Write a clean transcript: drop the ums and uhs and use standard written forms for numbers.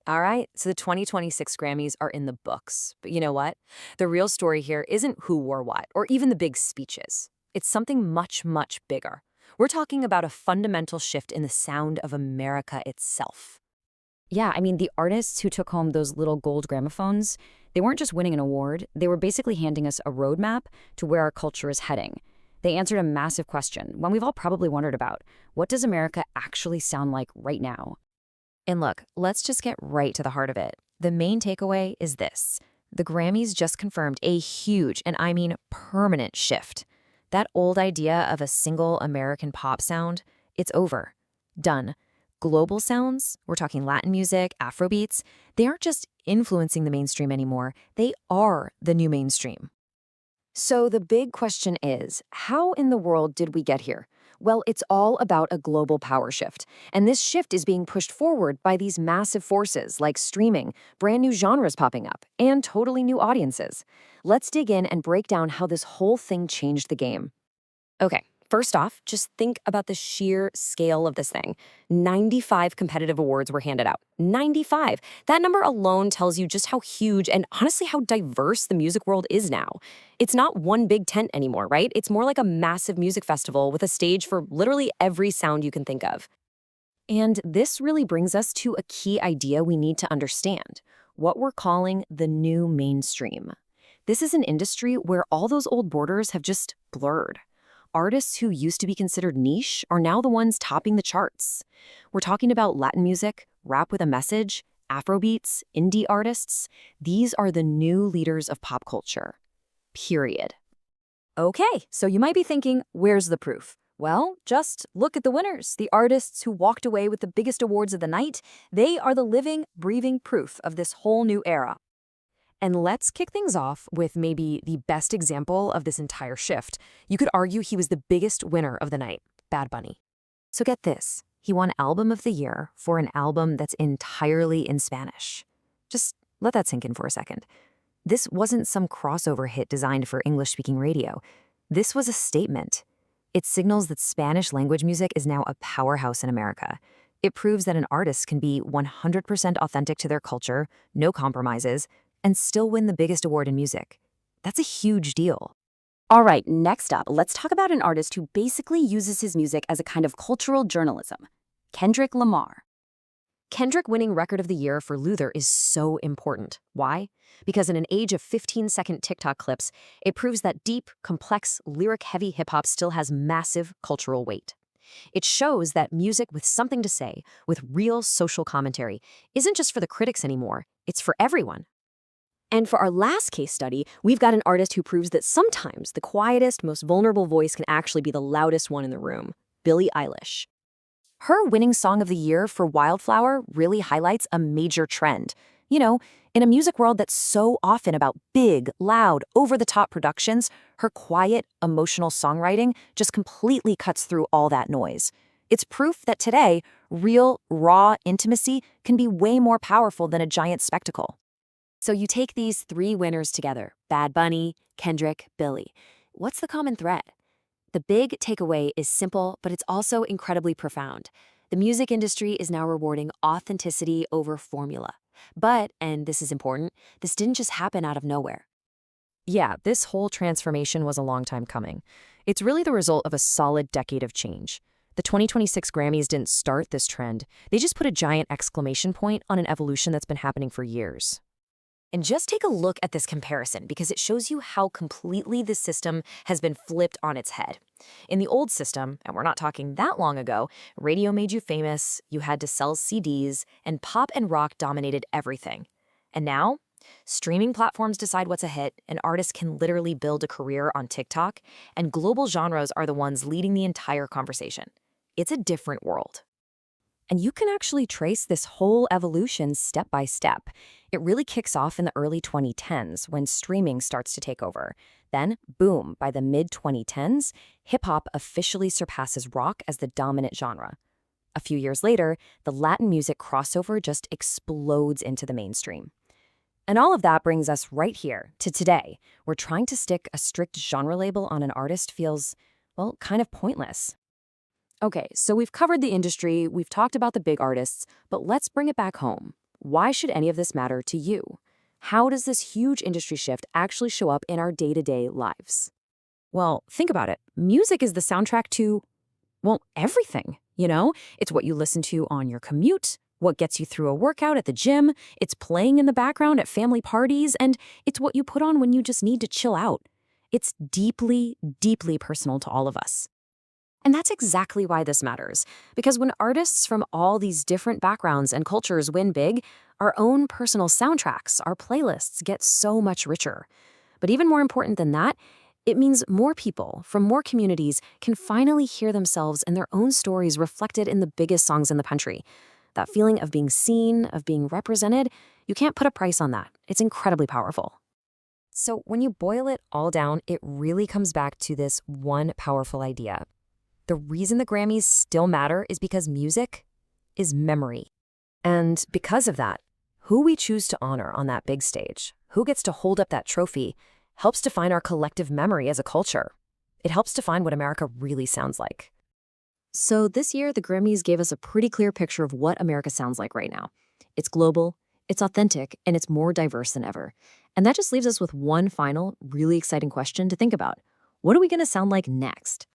All right, so the 2026 Grammys are in the books. But you know what? The real story here isn't who wore what, or even the big speeches. It's something much, much bigger. We're talking about a fundamental shift in the sound of America itself. Yeah, I mean, the artists who took home those little gold gramophones, they weren't just winning an award, they were basically handing us a roadmap to where our culture is heading. They answered a massive question, one we've all probably wondered about. What does America actually sound like right now? And look, let's just get right to the heart of it. The main takeaway is this. The Grammys just confirmed a huge, and I mean permanent shift. That old idea of a single American pop sound, it's over. Done. Global sounds, we're talking Latin music, Afrobeats, they aren't just influencing the mainstream anymore, they are the new mainstream. So the big question is, how in the world did we get here? Well, it's all about a global power shift. And this shift is being pushed forward by these massive forces like streaming, brand new genres popping up, and totally new audiences. Let's dig in and break down how this whole thing changed the game. Okay, first off, just think about the sheer scale of this thing. 95 competitive awards were handed out. 95. That number alone tells you just how huge and honestly how diverse the music world is now. It's not one big tent anymore, right? It's more like a massive music festival with a stage for literally every sound you can think of. And this really brings us to a key idea we need to understand, what we're calling the new mainstream. This is an industry where all those old borders have just blurred. Artists who used to be considered niche are now the ones topping the charts. We're talking about Latin music, rap with a message, Afrobeats, indie artists. These are the new leaders of pop culture. Period. Okay, so you might be thinking, where's the proof? Well, just look at the winners, the artists who walked away with the biggest awards of the night. They are the living, breathing proof of this whole new era. And let's kick things off with maybe the best example of this entire shift. You could argue he was the biggest winner of the night, Bad Bunny. So get this, he won Album of the Year for an album that's entirely in Spanish. Just let that sink in for a second. This wasn't some crossover hit designed for English-speaking radio. This was a statement. It signals that Spanish language music is now a powerhouse in America. It proves that an artist can be 100% authentic to their culture, no compromises, and still win the biggest award in music. That's a huge deal. All right, next up, let's talk about an artist who basically uses his music as a kind of cultural journalism. Kendrick Lamar. Kendrick winning Record of the Year for Luther is so important. Why? Because in an age of 15-second TikTok clips, it proves that deep, complex, lyric-heavy hip-hop still has massive cultural weight. It shows that music with something to say, with real social commentary, isn't just for the critics anymore, it's for everyone. And for our last case study, we've got an artist who proves that sometimes the quietest, most vulnerable voice can actually be the loudest one in the room, Billie Eilish. Her winning Song of the Year for Wildflower really highlights a major trend. You know, in a music world that's so often about big, loud, over-the-top productions, her quiet, emotional songwriting just completely cuts through all that noise. It's proof that today, real, raw intimacy can be way more powerful than a giant spectacle. So you take these three winners together, Bad Bunny, Kendrick, Billie. What's the common thread? The big takeaway is simple, but it's also incredibly profound. The music industry is now rewarding authenticity over formula. But, and this is important, this didn't just happen out of nowhere. Yeah, this whole transformation was a long time coming. It's really the result of a solid decade of change. The 2026 Grammys didn't start this trend. They just put a giant exclamation point on an evolution that's been happening for years. And just take a look at this comparison because it shows you how completely the system has been flipped on its head. In the old system, and we're not talking that long ago, radio made you famous, you had to sell CDs, and pop and rock dominated everything. And now, streaming platforms decide what's a hit, and artists can literally build a career on TikTok, and global genres are the ones leading the entire conversation. It's a different world. And you can actually trace this whole evolution step by step. It really kicks off in the early 2010s when streaming starts to take over. Then, boom, by the mid-2010s, hip-hop officially surpasses rock as the dominant genre. A few years later, the Latin music crossover just explodes into the mainstream. And all of that brings us right here to today, where trying to stick a strict genre label on an artist feels, well, kind of pointless. Okay, so we've covered the industry, we've talked about the big artists, but let's bring it back home. why should any of this matter to you? How does this huge industry shift actually show up in our day-to-day lives? Well, think about it. Music is the soundtrack to, well, everything, you know? It's what you listen to on your commute, what gets you through a workout at the gym, it's playing in the background at family parties, and it's what you put on when you just need to chill out. It's deeply, deeply personal to all of us. And that's exactly why this matters, because when artists from all these different backgrounds and cultures win big, our own personal soundtracks, our playlists get so much richer. But even more important than that, it means more people from more communities can finally hear themselves and their own stories reflected in the biggest songs in the country. That feeling of being seen, of being represented, you can't put a price on that. It's incredibly powerful. So when you boil it all down, it really comes back to this one powerful idea. The reason the Grammys still matter is because music is memory. And because of that, who we choose to honor on that big stage, who gets to hold up that trophy, helps define our collective memory as a culture. It helps define what America really sounds like. So this year, the Grammys gave us a pretty clear picture of what America sounds like right now. It's global, it's authentic, and it's more diverse than ever. And that just leaves us with one final, really exciting question to think about. What are we going to sound like next?